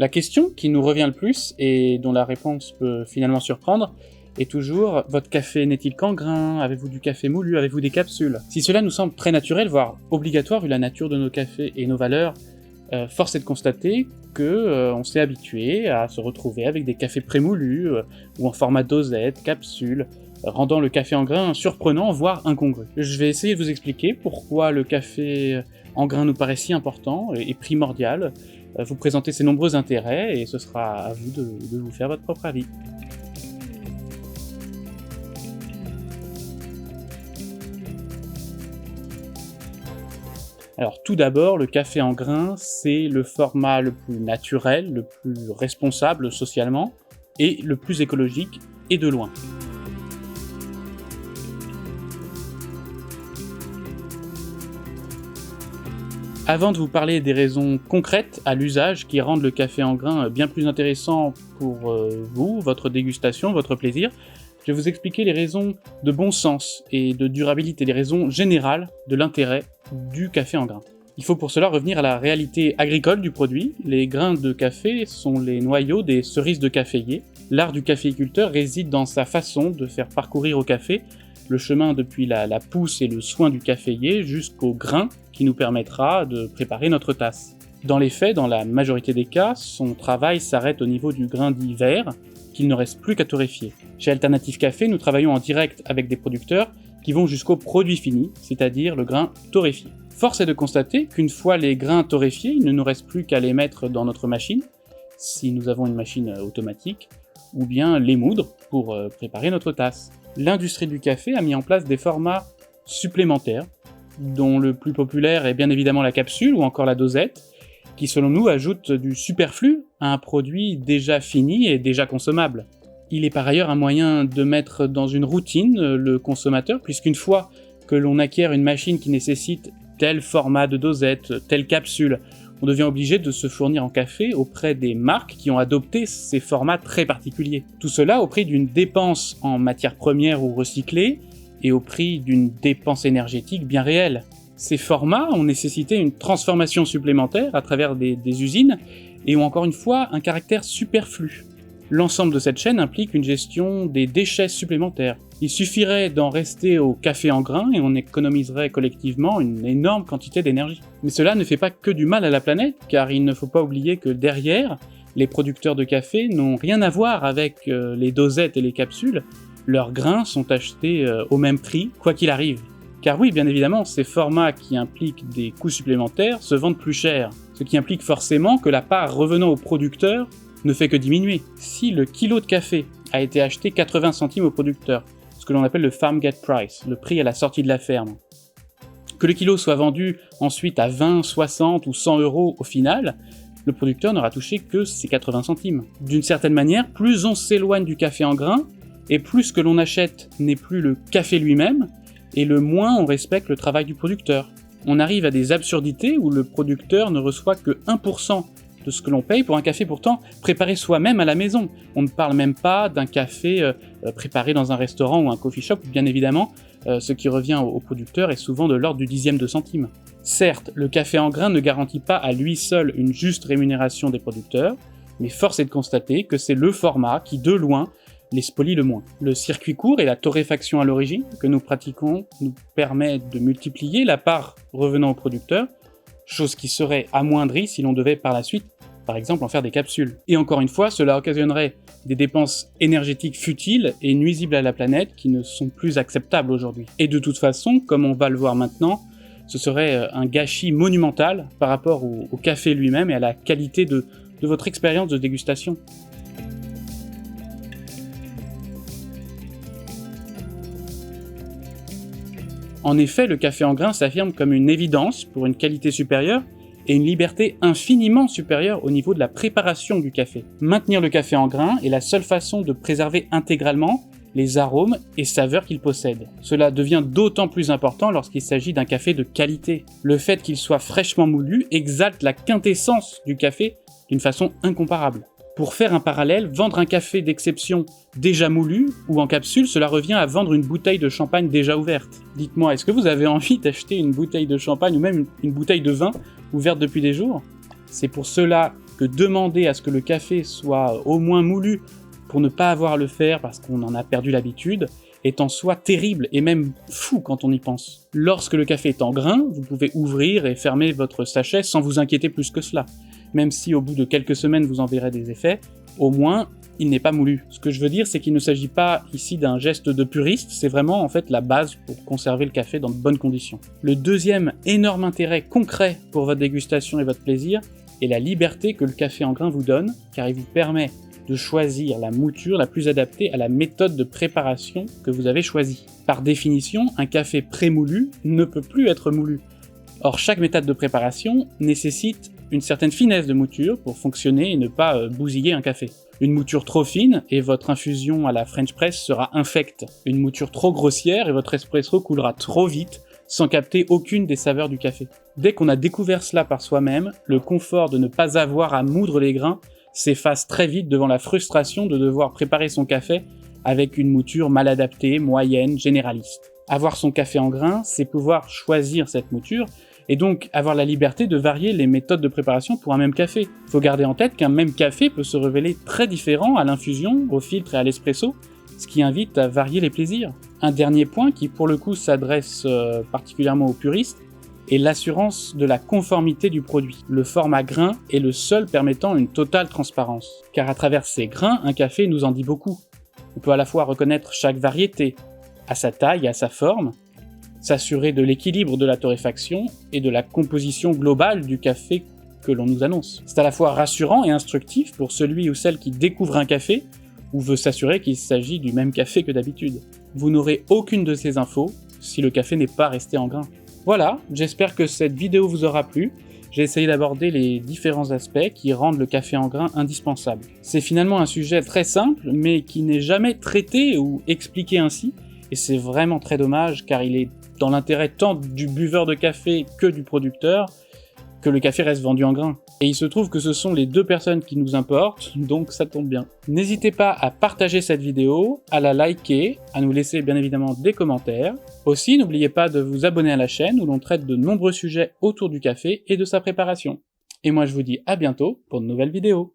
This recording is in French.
La question qui nous revient le plus, et dont la réponse peut finalement surprendre, est toujours « Votre café n'est-il qu'en grains? Avez-vous du café moulu? Avez-vous des capsules ?» Si cela nous semble très naturel, voire obligatoire vu la nature de nos cafés et nos valeurs, force est de constater qu'on s'est habitué à se retrouver avec des cafés prémoulus, ou en format dosette, capsule, rendant le café en grains surprenant, voire incongru. Je vais essayer de vous expliquer pourquoi le café en grains nous paraît si important et primordial, vous présenter ses nombreux intérêts, et ce sera à vous de vous faire votre propre avis. Alors tout d'abord, le café en grains, c'est le format le plus naturel, le plus responsable socialement, et le plus écologique, et de loin. Avant de vous parler des raisons concrètes à l'usage qui rendent le café en grains bien plus intéressant pour vous, votre dégustation, votre plaisir, je vais vous expliquer les raisons de bon sens et de durabilité, les raisons générales de l'intérêt du café en grains. Il faut pour cela revenir à la réalité agricole du produit. Les grains de café sont les noyaux des cerises de caféier. L'art du caféiculteur réside dans sa façon de faire parcourir au café le chemin depuis la pousse et le soin du caféier jusqu'au grain qui nous permettra de préparer notre tasse. Dans les faits, dans la majorité des cas, son travail s'arrête au niveau du grain dit vert, qu'il ne reste plus qu'à torréfier. Chez Alternative Café, nous travaillons en direct avec des producteurs qui vont jusqu'au produit fini, c'est-à-dire le grain torréfié. Force est de constater qu'une fois les grains torréfiés, il ne nous reste plus qu'à les mettre dans notre machine, si nous avons une machine automatique, ou bien les moudre pour préparer notre tasse. L'industrie du café a mis en place des formats supplémentaires, dont le plus populaire est bien évidemment la capsule ou encore la dosette, qui selon nous ajoute du superflu à un produit déjà fini et déjà consommable. Il est par ailleurs un moyen de mettre dans une routine le consommateur, puisqu'une fois que l'on acquiert une machine qui nécessite tel format de dosette, telle capsule, on devient obligé de se fournir en café auprès des marques qui ont adopté ces formats très particuliers. Tout cela au prix d'une dépense en matières premières ou recyclées, et au prix d'une dépense énergétique bien réelle. Ces formats ont nécessité une transformation supplémentaire à travers des usines, et ont encore une fois un caractère superflu. L'ensemble de cette chaîne implique une gestion des déchets supplémentaires. Il suffirait d'en rester au café en grains et on économiserait collectivement une énorme quantité d'énergie. Mais cela ne fait pas que du mal à la planète, car il ne faut pas oublier que derrière, les producteurs de café n'ont rien à voir avec les dosettes et les capsules. Leurs grains sont achetés au même prix, quoi qu'il arrive. Car oui, bien évidemment, ces formats qui impliquent des coûts supplémentaires se vendent plus cher, ce qui implique forcément que la part revenant au producteur ne fait que diminuer. Si le kilo de café a été acheté 80 centimes au producteur, ce que l'on appelle le farm gate price, le prix à la sortie de la ferme, que le kilo soit vendu ensuite à 20, 60 ou 100 euros au final, le producteur n'aura touché que ces 80 centimes. D'une certaine manière, plus on s'éloigne du café en grains, et plus ce que l'on achète n'est plus le café lui-même, et le moins on respecte le travail du producteur. On arrive à des absurdités où le producteur ne reçoit que 1% de ce que l'on paye pour un café pourtant préparé soi-même à la maison. On ne parle même pas d'un café préparé dans un restaurant ou un coffee shop, bien évidemment, ce qui revient au producteur est souvent de l'ordre du dixième de centime. Certes, le café en grains ne garantit pas à lui seul une juste rémunération des producteurs, mais force est de constater que c'est le format qui, de loin, les spolie le moins. Le circuit court et la torréfaction à l'origine que nous pratiquons nous permet de multiplier la part revenant au producteur, chose qui serait amoindrie si l'on devait par la suite, par exemple, en faire des capsules. Et encore une fois, cela occasionnerait des dépenses énergétiques futiles et nuisibles à la planète qui ne sont plus acceptables aujourd'hui. Et de toute façon, comme on va le voir maintenant, ce serait un gâchis monumental par rapport au café lui-même et à la qualité de votre expérience de dégustation. En effet, le café en grains s'affirme comme une évidence pour une qualité supérieure et une liberté infiniment supérieure au niveau de la préparation du café. Maintenir le café en grains est la seule façon de préserver intégralement les arômes et saveurs qu'il possède. Cela devient d'autant plus important lorsqu'il s'agit d'un café de qualité. Le fait qu'il soit fraîchement moulu exalte la quintessence du café d'une façon incomparable. Pour faire un parallèle, vendre un café d'exception déjà moulu ou en capsule, cela revient à vendre une bouteille de champagne déjà ouverte. Dites-moi, est-ce que vous avez envie d'acheter une bouteille de champagne ou même une bouteille de vin ouverte depuis des jours ? C'est pour cela que demander à ce que le café soit au moins moulu pour ne pas avoir à le faire parce qu'on en a perdu l'habitude, est en soi terrible et même fou quand on y pense. Lorsque le café est en grains, vous pouvez ouvrir et fermer votre sachet sans vous inquiéter plus que cela. Même si au bout de quelques semaines vous en verrez des effets, au moins il n'est pas moulu. Ce que je veux dire, c'est qu'il ne s'agit pas ici d'un geste de puriste, c'est vraiment en fait la base pour conserver le café dans de bonnes conditions. Le deuxième énorme intérêt concret pour votre dégustation et votre plaisir est la liberté que le café en grains vous donne, car il vous permet de choisir la mouture la plus adaptée à la méthode de préparation que vous avez choisie. Par définition, un café prémoulu ne peut plus être moulu. Or, chaque méthode de préparation nécessite une certaine finesse de mouture pour fonctionner et ne pas bousiller un café. Une mouture trop fine et votre infusion à la French press sera infecte. Une mouture trop grossière et votre espresso coulera trop vite sans capter aucune des saveurs du café. Dès qu'on a découvert cela par soi-même, le confort de ne pas avoir à moudre les grains s'efface très vite devant la frustration de devoir préparer son café avec une mouture mal adaptée, moyenne, généraliste. Avoir son café en grains, c'est pouvoir choisir cette mouture, et donc avoir la liberté de varier les méthodes de préparation pour un même café. Faut garder en tête qu'un même café peut se révéler très différent à l'infusion, au filtre et à l'espresso, ce qui invite à varier les plaisirs. Un dernier point qui pour le coup s'adresse particulièrement aux puristes, est l'assurance de la conformité du produit. Le format grain est le seul permettant une totale transparence, car à travers ces grains, un café nous en dit beaucoup. On peut à la fois reconnaître chaque variété, à sa taille et à sa forme, s'assurer de l'équilibre de la torréfaction et de la composition globale du café que l'on nous annonce. C'est à la fois rassurant et instructif pour celui ou celle qui découvre un café ou veut s'assurer qu'il s'agit du même café que d'habitude. Vous n'aurez aucune de ces infos si le café n'est pas resté en grain. Voilà, j'espère que cette vidéo vous aura plu. J'ai essayé d'aborder les différents aspects qui rendent le café en grains indispensable. C'est finalement un sujet très simple, mais qui n'est jamais traité ou expliqué ainsi, et c'est vraiment très dommage car il est dans l'intérêt tant du buveur de café que du producteur, que le café reste vendu en grains. Et il se trouve que ce sont les deux personnes qui nous importent, donc ça tombe bien. N'hésitez pas à partager cette vidéo, à la liker, à nous laisser bien évidemment des commentaires. Aussi, n'oubliez pas de vous abonner à la chaîne où l'on traite de nombreux sujets autour du café et de sa préparation. Et moi je vous dis à bientôt pour de nouvelles vidéos.